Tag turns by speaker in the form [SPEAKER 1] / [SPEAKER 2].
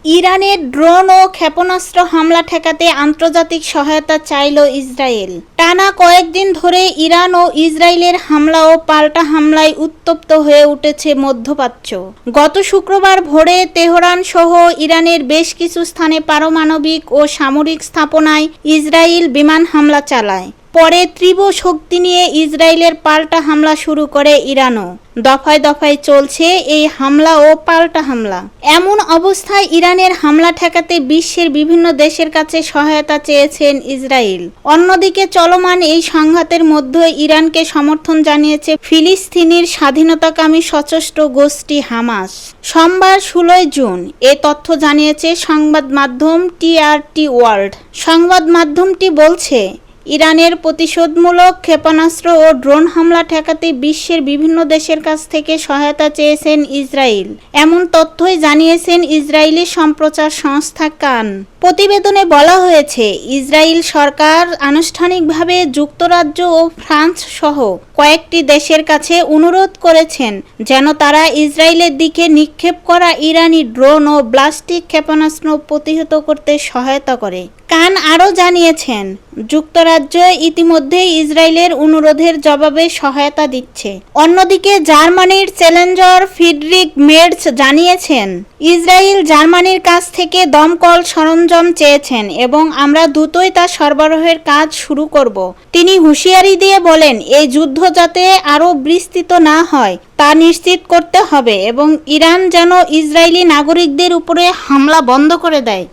[SPEAKER 1] ইরানের ড্রোন ও ক্ষেপণাস্ত্র হামলা ঠেকাতে আন্তর্জাতিক সহায়তা চাইল ইসরায়েল। টানা কয়েকদিন ধরে ইরান ও ইসরায়েলের হামলা ও পাল্টা হামলায় উত্তপ্ত হয়ে উঠেছে মধ্যপ্রাচ্য। গত শুক্রবার ভোরে তেহরান সহ ইরানের বেশ কিছু স্থানে পারমাণবিক ও সামরিক স্থাপনায় ইসরায়েল বিমান হামলা চালায়। পরে তীব্র শক্তি নিয়ে ইসরায়েলের পাল্টা হামলা শুরু করে ইরানও। দফায় দফায় চলছে এই হামলা ও পাল্টা হামলা। এমন অবস্থায় ইরানের হামলা ঠেকাতে বিশ্বের বিভিন্ন দেশের কাছে সহায়তা চেয়েছেন ইসরায়েল। অন্যদিকে চলমান এই সংঘাতের মধ্যে ইরানকে সমর্থন জানিয়েছে ফিলিস্তিনের স্বাধীনতাকামী সশস্ত্র গোষ্ঠী হামাস। সোমবার 16 জুন এ তথ্য জানিয়েছে সংবাদ মাধ্যম টিআরটি ওয়ার্ল্ড। সংবাদ মাধ্যমটি বলছে, ইরানের প্রতিশোধমূলক ক্ষেপণাস্ত্র ও ড্রোন হামলা ঠেকাতে বিশ্বের বিভিন্ন দেশের কাছ থেকে সহায়তা চেয়েছেন ইসরায়েল। এমন তথ্যই জানিয়েছেন ইসরায়েলি সম্প্রচার সংস্থা কান। প্রতিবেদনে বলা হয়েছে, ইসরায়েল সরকার আনুষ্ঠানিকভাবে যুক্তরাজ্য ও ফ্রান্স সহ কয়েকটি দেশের কাছে অনুরোধ করেছেন যেন তারা ইসরায়েলের দিকে নিক্ষেপ করা ইরানি ড্রোন ও ব্যালিস্টিক ক্ষেপণাস্ত্র প্রতিহত করতে সহায়তা করে। কান আরও জানিয়েছেন, যুক্তরাজ্য ইতিমধ্যেই ইসরায়েলের অনুরোধের জবাবে সহায়তা দিচ্ছে। অন্যদিকে জার্মানির চ্যান্সেলর ফ্রিডরিখ মের্জ জানিয়েছেন, ইসরায়েল জার্মানির কাছ থেকে দমকল সরঞ্জাম চেয়েছেন এবং আমরা দ্রুতই তা সরবরাহের কাজ শুরু করব। তিনি হুঁশিয়ারি দিয়ে বলেন, এই যুদ্ধ যাতে আরও বিস্তৃত না হয় তা নিশ্চিত করতে হবে এবং ইরান যেন ইসরায়েলি নাগরিকদের উপরে হামলা বন্ধ করে দেয়।